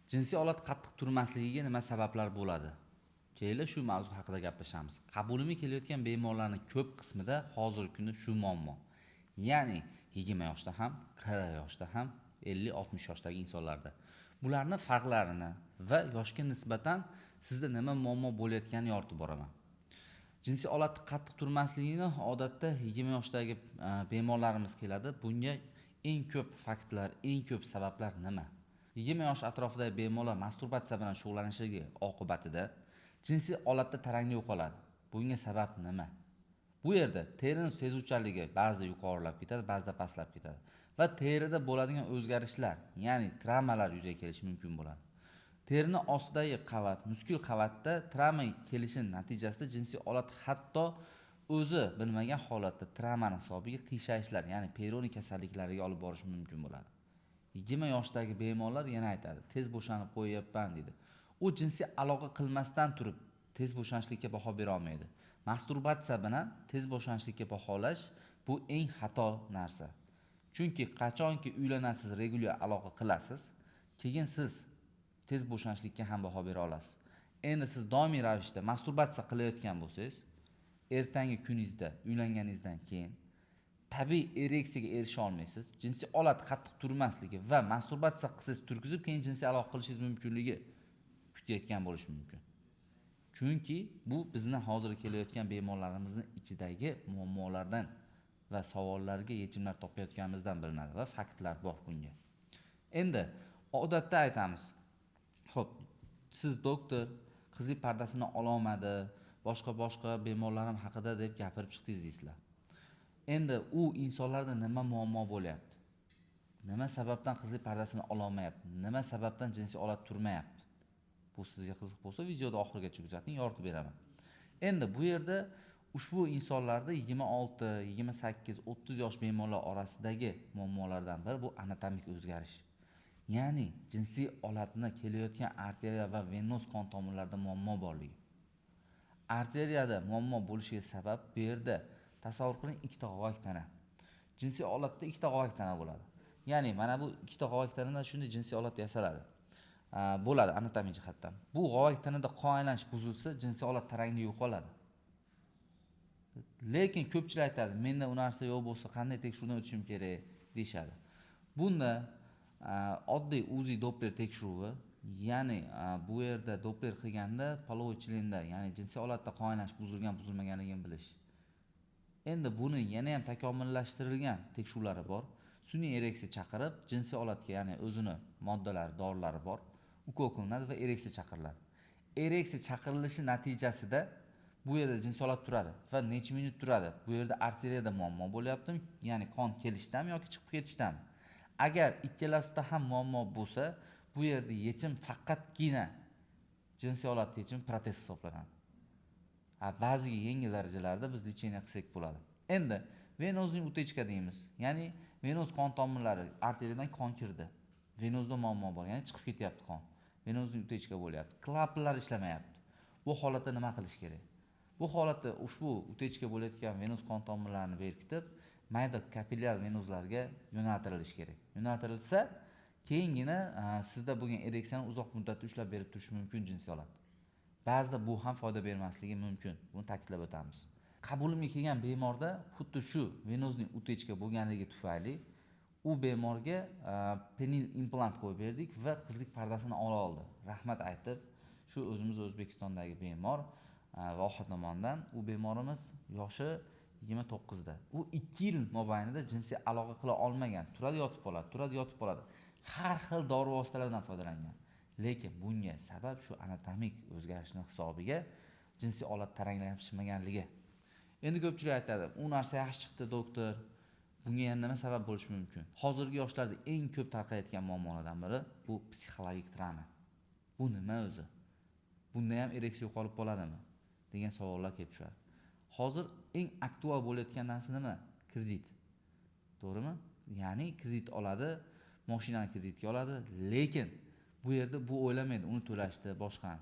Jinsiy holat qattiq turmasligiga nima sabablar bo'ladi? Keling shu mavzu haqida gaplashamiz. Qabulimga kelayotgan bemorlarning ko'p qismida hozirgi kunda shu muammo. Ya'ni 20 yoshda ham, 40 yoshda ham, 50-60 yoshdagi insonlarda. Bularning farqlarini va yoshga nisbatan sizda nima muammo bo'layotganini yoritib boraman. Jinsiy holat qattiq turmasligini odatda 20 yoshdagi bemorlarimiz keladi. Bunga eng ko'p faktlar, eng ko'p sabablar nima? 20 yosh atrofidagi bemorlar masturbatsiya bilan shug'ullanishligi oqibatida jinsiy holatda taranglik yo'qoladi. Bunga sabab nima? Bu yerda terining sezuvchanligi ba'zida yuqorilab ketadi, ba'zida pastlab ketadi va terida bo'ladigan o'zgarishlar, ya'ni travmalar yuzaga kelishi mumkin bo'ladi. Terining ostidagi qavat, muskul qavatda travma kelishi natijasida jinsiy holat hatto o'zi bilmagan holatda travmaning hisobiga qiyshayishlar, ya'ni Peyronie kasalliklariga olib borishi mumkin bo'ladi. 20 yoshdagi bemorlar yana aytadi, tez bo'shanib qo'yapman deydi. U jinsiy aloqa qilmasdan turib tez bo'shanishlikka baho bera olmaydi. Masturbatsiya bilan tez bo'shanishlikka baholash bu eng xato narsa. Chunki qachonki uylanasiz, regular aloqa qilasiz, keyin siz tez bo'shanishlikka ham baho bera olasiz. Endi siz doimiy ravishda masturbatsiya qilayotgan bo'lsangiz, ertangi kuningizda uylanganingizdan keyin tabiiy ereksiyaga erisha olmaysiz. Jinsiy holat qattiq turmasligi va masturbatsiya qilsangiz turkizib keyin jinsiy aloqa qilishingiz mumkinligi kutayotgan bo'lishi mumkin. Chunki bu bizning hozir kelayotgan bemorlarimizning ichidagi muammolardan va savollarga yechimlar topayotganimizdan bilinadi va faktlar bor bunga. Endi odatda aytamiz. Xo'p, siz doktor qizlik pardasini ololmadi, boshqa bemorlarim haqida deb gapirib chiqdingiz deysizlar. Endi u insonlarda nima muammo bo'lyapti? Nima sababdan qizlik pardasini ololmayapti? Nima sababdan jinsiy holat turmayapti? Bu sizga qiziq bo'lsa, videoni oxirigacha kuzating, yoritib beraman. Endi bu yerda ushbu insonlarda 26, 28, 30 yosh bemorlar orasidagi muammolardan biri bu anatomik o'zgarish. Ya'ni jinsiy holatni kelayotgan arteriya va venoz qon tomirlarida muammo borligi. Arteriyada muammo bo'lishiga sabab bu yerda tasavvur qiling, ikkita g'ovak tana. Jinsiy holatda ikkita g'ovak tana bo'ladi. Ya'ni mana bu ikkita g'ovak tanadan shunday jinsiy holat yasaladi. Bo'ladi anatomik jihatdan. Bu g'ovak tanada qon aylanish buzilsa, jinsiy holat tarangligi yo'qoladi. Lekin ko'pchilik aytadi, menda u narsa yo'q bo'lsa, qanday tekshiruvdan o'tishim kerak deyshadi. Bunda oddiy UZI Doppler tekshiruvi, ya'ni bu yerda Doppler qilganda polовой chlenda, ya'ni jinsiy holatda qon aylanish buzilmaganligini bilish. Endi buni yana ham takomillashtirilgan tekshiruvlari bor. Sun'iy ereksiya chaqirib, jinsiy holatga, ya'ni o'zini moddalari, dorilari bor, ukol qilinadi va ereksiya chaqiriladi. Ereksiya chaqirilishi natijasida bu yerda jinsiy holat turadi va necha minut turadi. Bu yerda arteriyada muammo bo'lyaptimi, ya'ni qon kelishdami yoki chiqib ketishdanmi? Agar ikkalasida ham muammo bo'lsa, bu yerda yechim faqatgina jinsiy holat yechim protez hisoblanadi. Ba'zi yengil darajalarda biz lecheniya qilsak bo'ladi. Endi venozning utechka deymiz. Ya'ni venoz qon tomirlari arteriyadan qon kirdi. Venozda muammo bor, ya'ni chiqib ketyapti qon. Venozning utechka bo'lyapti. Klapanlar ishlamayapti. Bu holatda nima qilish kerak? Bu holatda ushbu utechka bo'layotgan venoz qon tomirlarini berkitib, mayda kapillyar venozlarga yo'naltirilish kerak. Yo'naltirilsa, keyingina sizda bo'lgan ereksiyani uzoq muddatda ushlab berib turishi mumkin jinsiy holat. Ba'zida bu ham foyda bermasligi mumkin. Buni ta'kidlab o'tamiz. Qabulimga kelgan bemorda xuddi shu venozning utechka bo'lganligi tufayli u bemorga penil implant qo'yib berdik va qizlik pardasini ola oldi. Rahmat aytib, shu o'zimiz O'zbekistondagi bemor Vohid nomonidan, u bemorimiz yoshi 29 da. U 2 yil mobaynida jinsiy aloqa qila olmagan. Turadi, yotib qoladi. Har xil dori vositalaridan foydalangan. Lekin bunga sabab shu anatomik o'zgarishning hisobiga jinsiy holat taranglashmaganligi. Endi ko'pchilik aytadi, u narsa yaxshi chiqdi doktor. Bunga yana nima sabab bo'lishi mumkin? Hozirgi yoshlarda eng ko'p tarqayotgan muammolardan biri bu psixologik travma. Bu nima o'zi? Bunda ham ereksiya yo'qolib qoladimi? Degan savollar kelib tushadi. Hozir eng aktual bo'layotgan narsa nima? Kredit. To'g'rimi? Ya'ni kredit oladi, mashinani kreditga oladi, lekin bu yerda bu o'ylamaydi, uni to'lashdi, boshqa.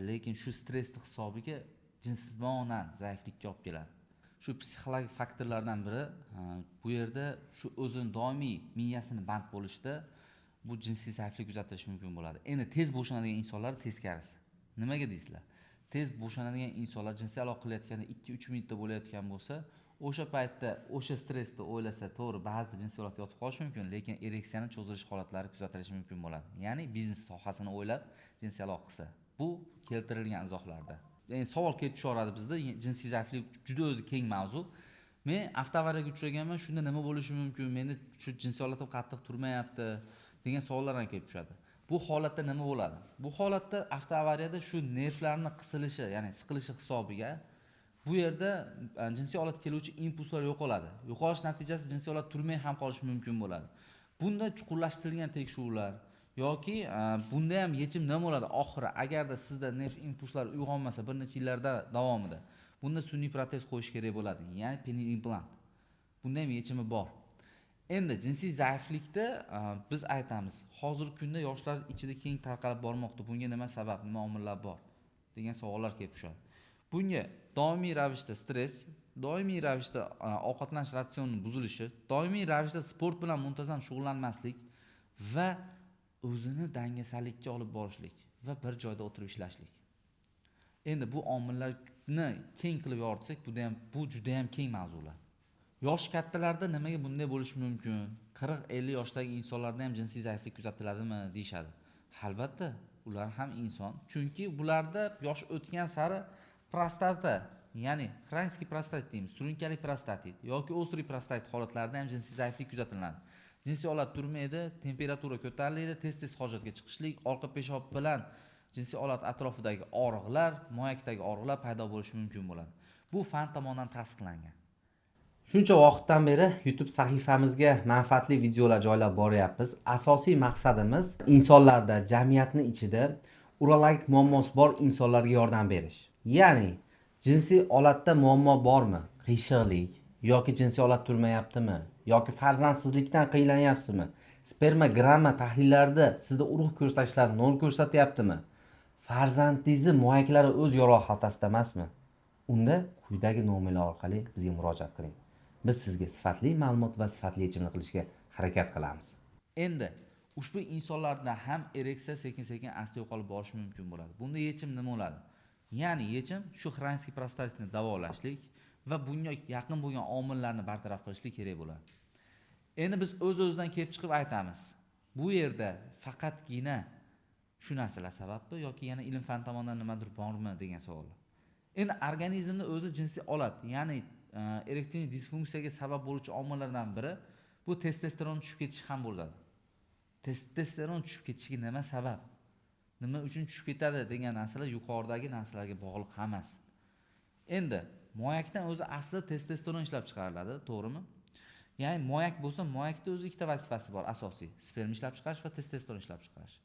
Lekin shu stressning hisobiga jismonan zaiflikka olib keladi. Shu psixologik faktorlardan biri bu yerda shu o'zini doimiy miyasini band bo'lishda bu jinsiy zaiflik kuzatilishi mumkin bo'ladi. Endi tez bo'shanadigan insonlar teskarisi. Nimaga deysizlar? Tez bo'shanadigan insonlar jinsiy aloqa qilayotganda 2-3 minutda bo'layotgan bo'lsa, o'sha paytda o'sha stressni o'ylasa, to'g'ri, ba'zida jinsiy holatda yotib qolishi mumkin, lekin ereksiyani cho'zilish holatlari kuzatilishi mumkin bo'ladi. Ya'ni biznes sohasini o'ylab jinsiy aloqa qilsa. Bu keltirilgan izohlarda. Ya'ni savol kelib tushaveradi bizda, jinsiy zaiflik juda o'zi keng mavzu. Men avtoavariyaga uchraganman, shunda nima bo'lishi mumkin? Meni shu jinsiy holatim qattiq turmayapti degan savollar ham kelib tushadi. Bu holatda nima bo'ladi? Bu holatda avtoavariyada shu nervlarning qisilishi, ya'ni siqilishi hisobiga bu yerda jinsiy holatga keluvchi impulslar yo'qoladi. Yo'qolish natijasida jinsiy holat turmay ham qolishi mumkin bo'ladi. Bunda chuqurlashtirilgan tekshiruvlar yoki bunda ham yechim nima bo'ladi? Oxiri agarda sizda nerv impulslari uyg'onmasa bir necha yillarda davomida bunda sun'iy protez qo'yish kerak bo'ladi, ya'ni penil implant. Bunda ham yechimi bor. Endi jinsiy zaiflikda biz aytamiz, hozirgi kunda yoshlar ichida keng tarqalib bormoqda. Bunga nima sabab, nima omillar bor degan savollar kelib tushadi. Bunga doimiy ravishda stress, doimiy ravishda ovqatlanish ratsionining buzilishi, doimiy ravishda sport bilan muntazam shug'ullanmaslik va o'zini dangasalikka olib borishlik va bir joyda o'tirib ishlashlik. Endi bu omillarni keng qilib yoritsak, bu juda ham keng mavzular. Yosh kattalarda nimaga bunday bo'lishi mumkin? 40-50 yoshdagi insonlarda ham jinsiy zaiflik kuzatiladimi deyshadi. Albatta, ular ham inson. Chunki bularda yosh o'tgan sari prostata, ya'ni xronskiy prostatit deymiz, surunkali prostatit yoki o'striy prostatit holatlarida ham jinsiy zaiflik kuzatiladi. Jinsiy holat turmaydi, temperatura ko'tariladi, tez-tez hojatga chiqishlik, orqa peshob bilan jinsiy holat atrofidagi og'riqlar, moyakdagi og'riqlar paydo bo'lishi mumkin bo'ladi. Bu fan tomonidan tasdiqlangan. Shuncha vaqtdan beri YouTube sahifamizga manfaatli videolar joylab boryapmiz. Asosiy maqsadimiz insonlarda, jamiyatning ichida urologik muammosi bor insonlarga yordam berish. Ya'ni jinsiy holatda muammo bormi? Qiyshiqlik yoki jinsiy holat turmayaptimi? Yoki farzandsizlikdan qiynalanyapsizmi? Spermogramma tahlillarida sizda urug' ko'rsatkichlari nol ko'rsatyaptimi? Farzandingizni muayaklari o'z yorug' xaltasida emasmi? Unda quyidagi nomerlar orqali bizga murojaat qiling. Biz sizga sifatli ma'lumot va sifatli yechimni qilishga harakat qilamiz. Endi ushbu insonlarda ham ereksiya sekin-sekin asta yo'qolib borishi mumkin bo'ladi. Bunda yechim nima bo'ladi? Ya'ni yechim shu xronskiy prostatitni davolashlik va bunga yaqin bo'lgan omillarni bartaraf qilishlik kerak bo'ladi. Endi biz o'z-o'zidan kelib chiqib aytamiz. Bu yerda faqatgina shu narsalar sababmi yoki yana ilm fan tomonidan nimadir bormi degan savol. Endi organizmning o'zi jinsiy holat, ya'ni erektil disfunksiyaga sabab bo'luvchi omillardan biri bu testosteron tushib ketishi ham bo'ladi. Testosteron tushib ketishiga nima sabab? Nima uchun tushib ketadi degan narsalar yuqoridagi narsalarga bog'liq emas. Endi moyakdan o'zi asli testosteron ishlab chiqariladi, to'g'rimi? Ya'ni moyak bo'lsa, moyakda o'zi ikkita vazifasi bor asosiy: sperm ishlab chiqarish va testosteron ishlab chiqarish.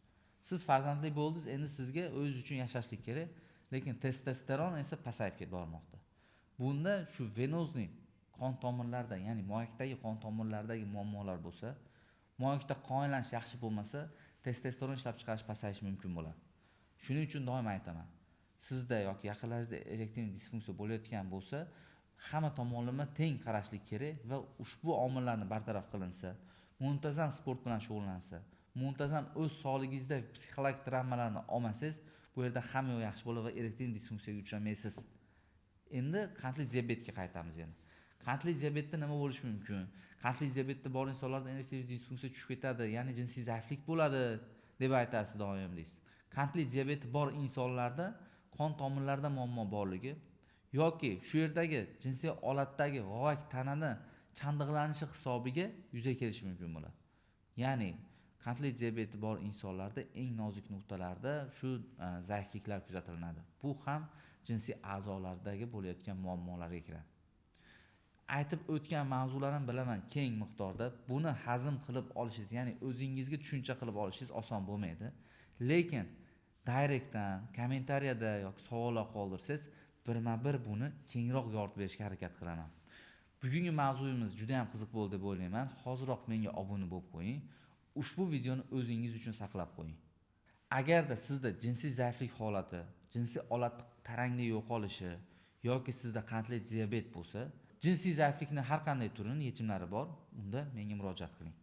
Siz farzandli bo'ldingiz, endi sizga o'zingiz uchun yashashlik kerak, lekin testosteron esa pasayib ketib bormoqda. Bunda shu venozniy qon tomirlarida, ya'ni moyakdagi qon tomirlaridagi muammolar bo'lsa, moyakda qonlanish yaxshi bo'lmasa, testosteron ishlab chiqarish pasayishi mumkin bo'ladi. Shuning uchun doim aytaman, sizda yoki yaqinlaringizda erektil disfunksiya bo'layotgan bo'lsa, hamma tomonlama teng qarashlik kerak va ushbu omillarni bartaraf qilinsa, muntazam sport bilan shug'ullansa, muntazam o'z sog'lig'ingizda psixologik travmalarni olmasangiz, bu yerda hamma yaxshi bo'ladi va erektil disfunksiyaga uchramaysiz. Endi qandli diabetga qaytamiz yana. Qandli diabetda nima bo'lishi mumkin? Qandli diabetda bor insonlarda erektil disfunksiya tushib ketadi, ya'ni jinsiy zaiflik bo'ladi deb aytasiz doim deysiz. Qandli diabeti bor insonlarda qon tomirlarida muammo borligi yoki shu yerdagi jinsiy holatdagi g'ovak tanani chandiqlanishi hisobiga yuzaga kelishi mumkin bo'ladi. Ya'ni qandli diabeti bor insonlarda eng nozik nuqtalarda shu zaifliklar kuzatiladi. Bu ham jinsiy a'zolardagi bo'layotgan muammolarga kiradi. Aytib o'tgan mavzularini bilaman keng miqdorda. Buni hazm qilib olishingiz, ya'ni o'zingizga tushuncha qilib olishingiz oson bo'lmaydi. Lekin direktdan, kommentariyada yoki savollar qoldirsangiz, birma-bir buni kengroq yoritib berishga harakat qilaman. Bugungi mavzuyimiz juda ham qiziq bo'ldi deb o'ylayman. Hoziroq menga obuna bo'lib qo'ying. Ushbu videoni o'zingiz uchun saqlab qo'ying. Agarda sizda jinsiy zaiflik holati, jinsiy holat tarangli yo'qolishi yoki sizda qandli diabet bo'lsa, jinsiy zaiflikning har qanday turini yechimlari bor. Unda menga murojaat qiling.